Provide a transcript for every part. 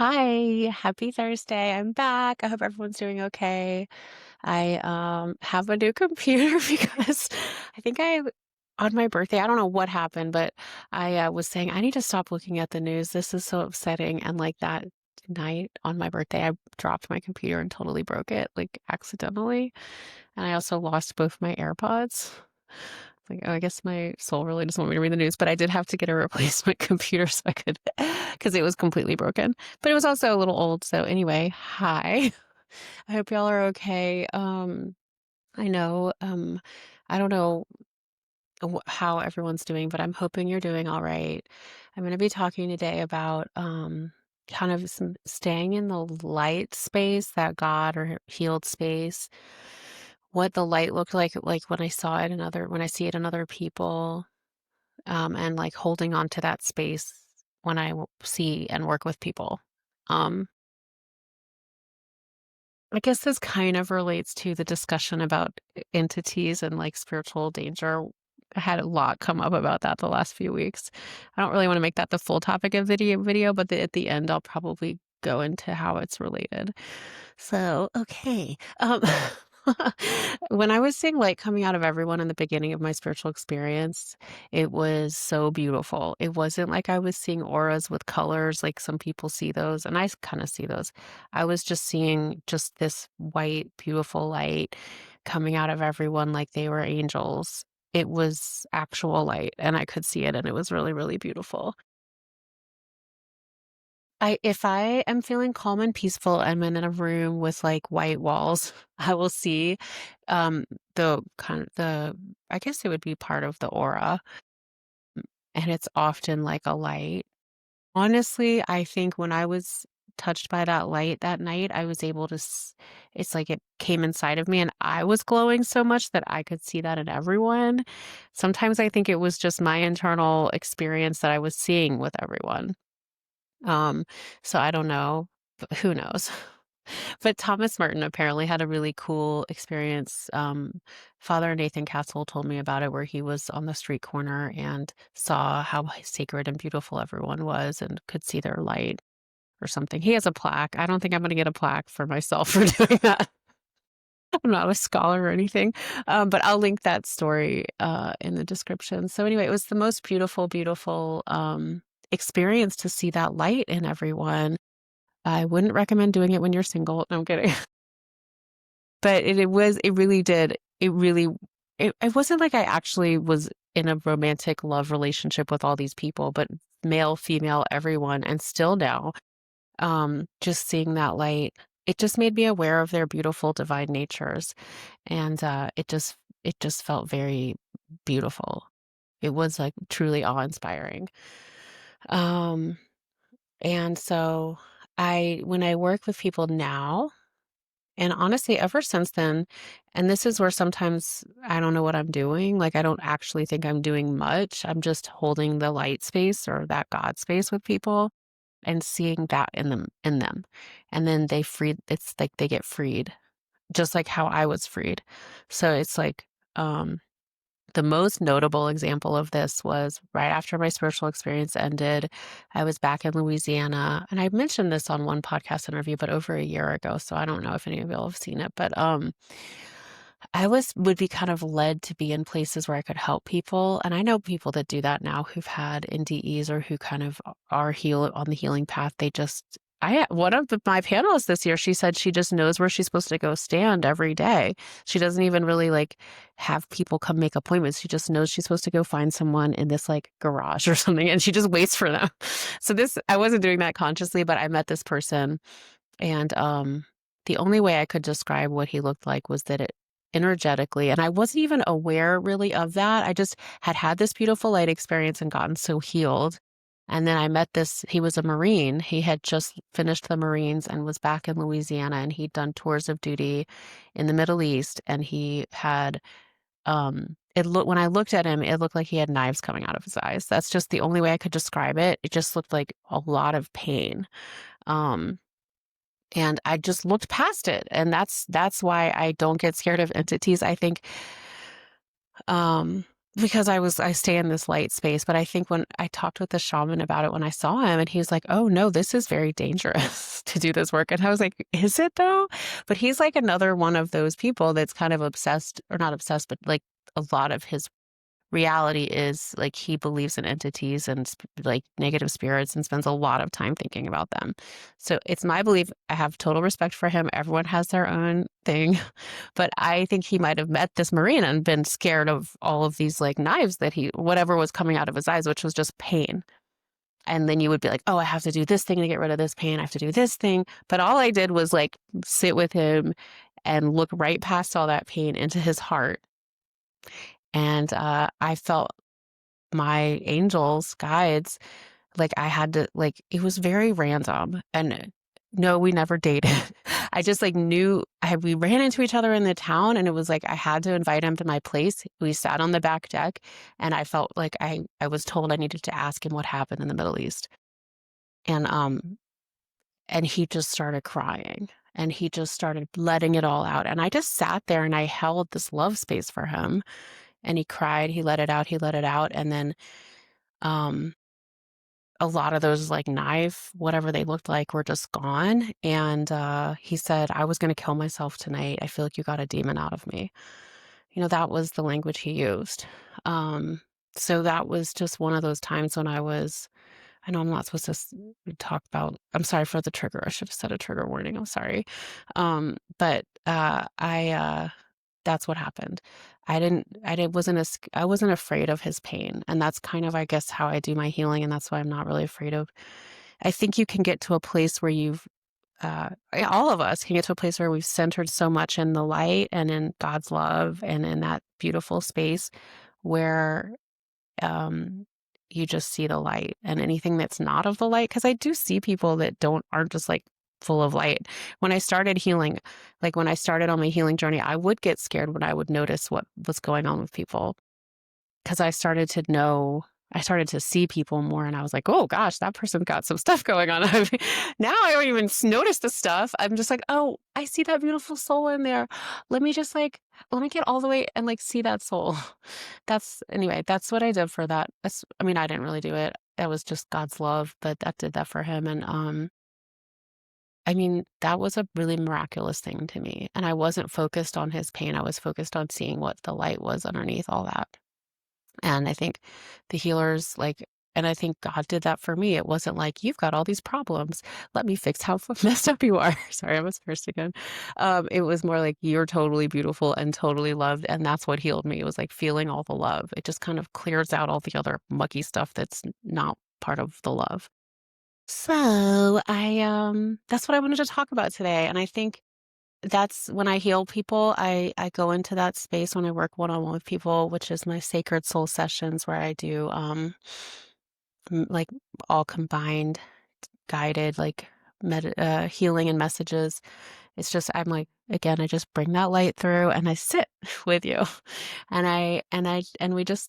Hi, happy Thursday. I'm back. I hope everyone's doing okay. I have a new computer because I think I on my birthday, I don't know what happened, but I was saying I need to stop looking at the news. This is so upsetting. And like that night on my birthday, I dropped my computer and totally broke it, like accidentally. And I also lost both my AirPods. Like, oh, I guess my soul really doesn't want me to read the news, but I did have to get a replacement computer so I could, because it was completely broken. But it was also a little old. So anyway, hi. I hope y'all are okay. I know, I don't know how everyone's doing, but I'm hoping you're doing all right. I'm going to be talking today about kind of some staying in the light space, that God or healed space, what the light looked like when I saw it in when I see it in other people, and like holding on to that space when I see and work with people. Um, I guess this kind of relates to the discussion about entities and like spiritual danger. I had a lot come up about that the last few weeks. I don't really want to make that the full topic of video, but at the end I'll probably go into how it's related. So, okay. When I was seeing light coming out of everyone in the beginning of my spiritual experience, it was so beautiful. It wasn't like I was seeing auras with colors like some people see those, and I kind of see those. I was just seeing just this white, beautiful light coming out of everyone like they were angels. It was actual light, and I could see it, and it was really, really beautiful. If I am feeling calm and peaceful, I'm in a room with like white walls, I will see the kind of I guess it would be part of the aura, and it's often like a light. Honestly, I think when I was touched by that light that night, I was able to it's like it came inside of me and I was glowing so much that I could see that in everyone. Sometimes I think it was just my internal experience that I was seeing with everyone. Um, so I don't know, but who knows? But Thomas Merton apparently had a really cool experience. Father Nathan Kastl told me about it, where he was on the street corner and saw how sacred and beautiful everyone was and could see their light or something. He has a plaque. I don't think I'm going to get a plaque for myself for doing that. I'm not a scholar or anything, but I'll link that story in the description. So anyway, it was the most beautiful, beautiful experience to see that light in everyone. I wouldn't recommend doing it when you're single. No, I'm kidding. But it really did. It wasn't like I actually was in a romantic love relationship with all these people, but male, female, everyone, and still now, just seeing that light, it just made me aware of their beautiful divine natures. And it just felt very beautiful. It was like truly awe-inspiring. Um, and so when I work with people now, and honestly, ever since then, and this is where sometimes I don't know what I'm doing. Like, I don't actually think I'm doing much. I'm just holding the light space or that God space with people and seeing that in them. And then it's like they get freed, just like how I was freed. So it's like, um, the most notable example of this was right after my spiritual experience ended. I was back in Louisiana, and I mentioned this on one podcast interview, but over a year ago. So I don't know if any of y'all have seen it, but I would be kind of led to be in places where I could help people. And I know people that do that now who've had NDEs or who kind of are on the healing path. One of my panelists this year, she said she just knows where she's supposed to go stand every day. She doesn't even really like have people come make appointments. She just knows she's supposed to go find someone in this like garage or something, and she just waits for them. So I wasn't doing that consciously, but I met this person, and the only way I could describe what he looked like was that it energetically, and I wasn't even aware really of that. I just had this beautiful light experience and gotten so healed. And then I met he was a Marine. He had just finished the Marines and was back in Louisiana, and he'd done tours of duty in the Middle East. And he had, when I looked at him, it looked like he had knives coming out of his eyes. That's just the only way I could describe it. It just looked like a lot of pain. Um, and I just looked past it. And that's why I don't get scared of entities. I think because I stay in this light space, but I think when I talked with the shaman about it when I saw him, and he was like, "Oh no, this is very dangerous to do this work." And I was like, "Is it though?" But he's like another one of those people that's kind of obsessed, or not obsessed, but like a lot of his reality is like he believes in entities and like negative spirits and spends a lot of time thinking about them. So it's my belief. I have total respect for him. Everyone has their own thing, but I think he might have met this Marine and been scared of all of these like knives that whatever was coming out of his eyes, which was just pain. And then you would be like, oh, I have to do this thing to get rid of this pain. I have to do this thing. But all I did was like sit with him and look right past all that pain into his heart. And I felt my angels, guides, like I had to, like, it was very random. And no, we never dated. I just like knew we ran into each other in the town, and it was like I had to invite him to my place. We sat on the back deck, and I felt like I was told I needed to ask him what happened in the Middle East. And he just started crying, and he just started letting it all out. And I just sat there and I held this love space for him, and he cried, he let it out, he let it out. And then um a lot of those like knife, whatever they looked like, were just gone. And he said, I was going to kill myself tonight. I feel like you got a demon out of me. That was the language he used. Um, so that was just one of those times when I know I'm not supposed to talk about, I'm sorry for the trigger. I should have said a trigger warning. I'm sorry. But that's what happened. I wasn't afraid of his pain. And that's kind of, I guess, how I do my healing. And that's why I'm not really afraid of, I think you can get to a place where all of us can get to a place where we've centered so much in the light and in God's love and in that beautiful space where, um, you just see the light, and anything that's not of the light. Because I do see people that aren't just like full of light. When I started healing, like when I started on my healing journey, I would get scared when I would notice what was going on with people, because I started to see people more, and I was like, oh gosh, that person's got some stuff going on. Now I don't even notice the stuff. I'm just like, oh, I see that beautiful soul in there. Let me just like, let me get all the way and like see that soul. Anyway, that's what I did for that. I mean, I didn't really do it. That was just God's love, but that did that for him. And I mean, that was a really miraculous thing to me. And I wasn't focused on his pain. I was focused on seeing what the light was underneath all that. And I think the healers, like, and I think God did that for me. It wasn't like, you've got all these problems. Let me fix how messed up you are. Sorry, I was cursed again. It was more like, you're totally beautiful and totally loved. And that's what healed me. It was like feeling all the love. It just kind of clears out all the other mucky stuff that's not part of the love. So that's what I wanted to talk about today. And I think that's when I heal people, I go into that space when I work one-on-one with people, which is my sacred soul sessions, where I do like all combined guided like healing and messages. It's just, I'm like, again, I just bring that light through and I sit with you, and we just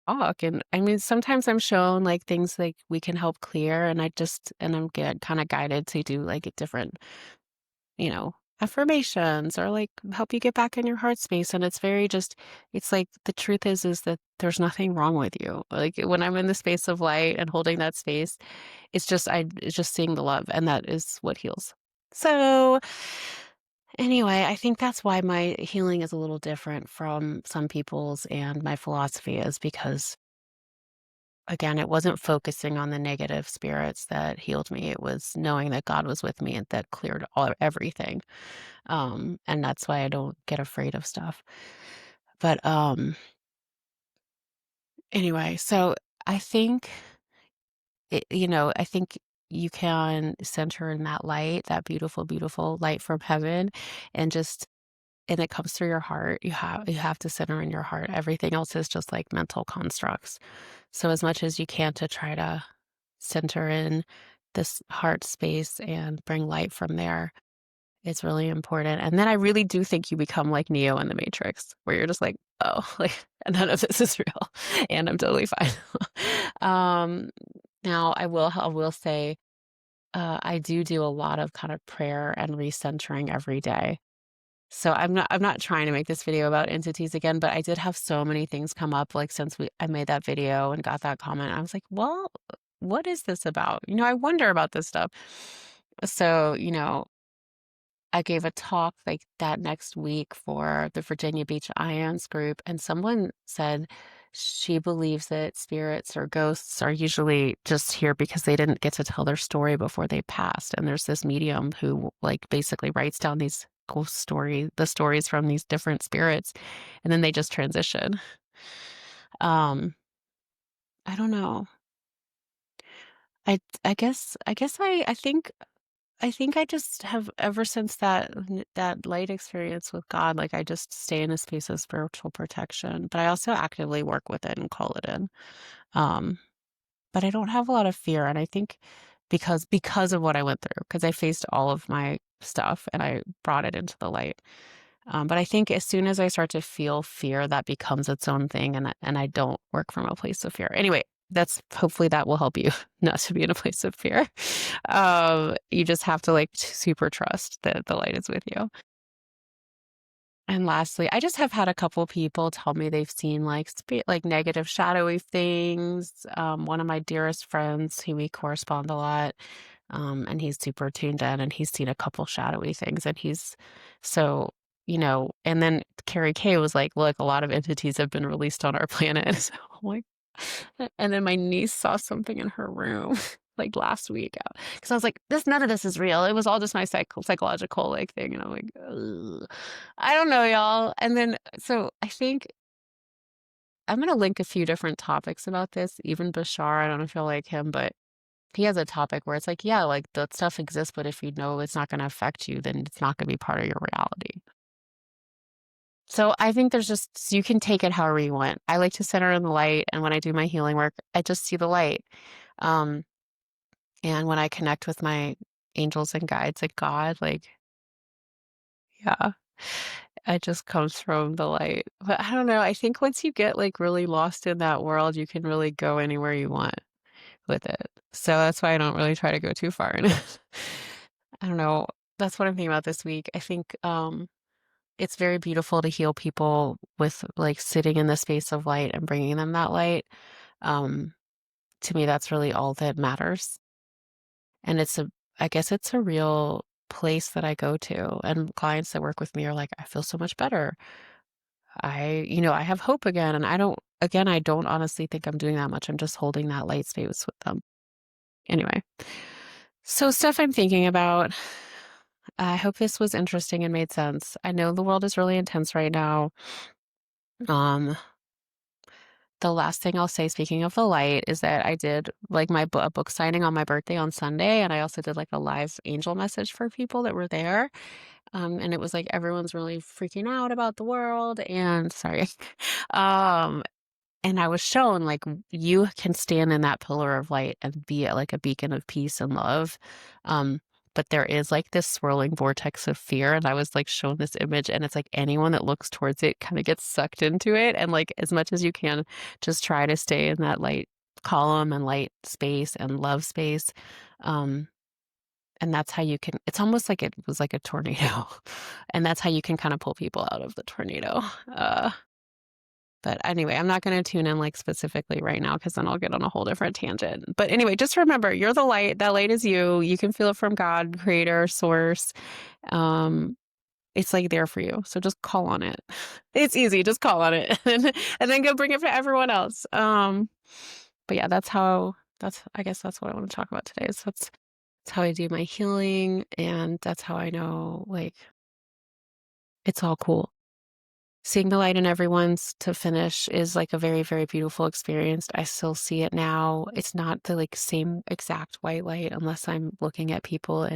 talk. And I mean, sometimes I'm shown like things like we can help clear, and I'm get kind of guided to do like a different, affirmations, or like help you get back in your heart space. And it's very just, it's like the truth is that there's nothing wrong with you. Like when I'm in the space of light and holding that space, it's just seeing the love, and that is what heals. So anyway, I think that's why my healing is a little different from some people's, and my philosophy is because, again, it wasn't focusing on the negative spirits that healed me. It was knowing that God was with me and that cleared everything. And that's why I don't get afraid of stuff. But anyway, so I think I think you can center in that light, that beautiful, beautiful light from heaven, and it comes through your heart. You have to center in your heart. Everything else is just like mental constructs. So as much as you can to try to center in this heart space and bring light from there, it's really important. And then I really do think you become like Neo in the Matrix, where you're just like, oh, like none of this is real, and I'm totally fine. um, Now I will say, I do a lot of kind of prayer and recentering every day. So I'm not trying to make this video about entities again, but I did have so many things come up like since I made that video and got that comment. I was like, well, what is this about? I wonder about this stuff. So, I gave a talk like that next week for the Virginia Beach Ions group, and someone said she believes that spirits or ghosts are usually just here because they didn't get to tell their story before they passed. And there's this medium who like basically writes down these the stories from these different spirits, and then they just transition. Um, I don't know. I guess I just have ever since that light experience with God, like I just stay in a space of spiritual protection, but I also actively work with it and call it in. Um, but I don't have a lot of fear, and I think because of what I went through, because I faced all of my stuff and I brought it into the light. But I think as soon as I start to feel fear, that becomes its own thing, and I don't work from a place of fear. Anyway, that's hopefully that will help you not to be in a place of fear. You just have to like super trust that the light is with you. And lastly, I just have had a couple people tell me they've seen like negative shadowy things. One of my dearest friends who we correspond a lot, and he's super tuned in, and he's seen a couple shadowy things, and he's so, and then Carrie Kay was like, look, a lot of entities have been released on our planet. So I'm like, and then my niece saw something in her room like last week out because I was like, none of this is real. It was all just my psychological like thing, and I'm like, ugh. I don't know, y'all. And then so I think I'm gonna link a few different topics about this. Even Bashar, I don't know if you'll like him, but he has a topic where it's like, yeah, like that stuff exists, but if you know it's not gonna affect you, then it's not gonna be part of your reality. So I think you can take it however you want. I like to center in the light, and when I do my healing work, I just see the light. Um, and when I connect with my angels and guides and God, like, yeah, it just comes from the light. But I don't know. I think once you get like really lost in that world, you can really go anywhere you want with it. So that's why I don't really try to go too far in it. I don't know. That's what I'm thinking about this week. I think it's very beautiful to heal people with like sitting in the space of light and bringing them that light. Um, to me, that's really all that matters. And I guess it's a real place that I go to. And clients that work with me are like, I feel so much better. I have hope again. And I don't honestly think I'm doing that much. I'm just holding that light space with them. Anyway, so stuff I'm thinking about. I hope this was interesting and made sense. I know the world is really intense right now. Um, the last thing I'll say, speaking of the light, is that I did like a book signing on my birthday on Sunday, and I also did like a live angel message for people that were there. And it was like everyone's really freaking out about the world, and sorry, um, and I was shown like you can stand in that pillar of light and be like a beacon of peace and love. Um, but there is like this swirling vortex of fear. And I was like shown this image, and it's like anyone that looks towards it kind of gets sucked into it. And like as much as you can, just try to stay in that light column and light space and love space. Um, and that's how you can, it's almost like it was like a tornado. And that's how you can kind of pull people out of the tornado. Uh, but anyway, I'm not going to tune in like specifically right now because then I'll get on a whole different tangent. But anyway, just remember, you're the light. That light is you. You can feel it from God, creator, source. Um, it's like there for you. So just call on it. It's easy. Just call on it and then go bring it for everyone else. But yeah, I guess that's what I want to talk about today. So that's how I do my healing. And that's how I know like it's all cool. Seeing the light in everyone's to finish is like a very, very beautiful experience. I still see it now. It's not the like same exact white light unless I'm looking at people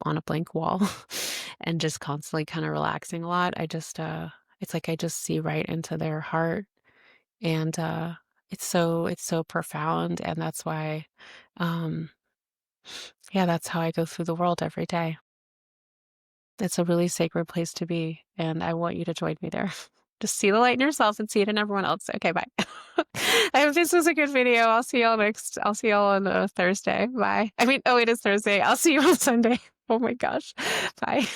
on a blank wall and just constantly kind of relaxing a lot. It's like I just see right into their heart, and it's so profound, and that's why um yeah, that's how I go through the world every day. It's a really sacred place to be, and I want you to join me there. Just see the light in yourself and see it in everyone else. Okay, bye. I hope this was a good video. I'll see y'all on Thursday. Bye. I mean, oh, it is Thursday. I'll see you on Sunday. Oh my gosh. Bye.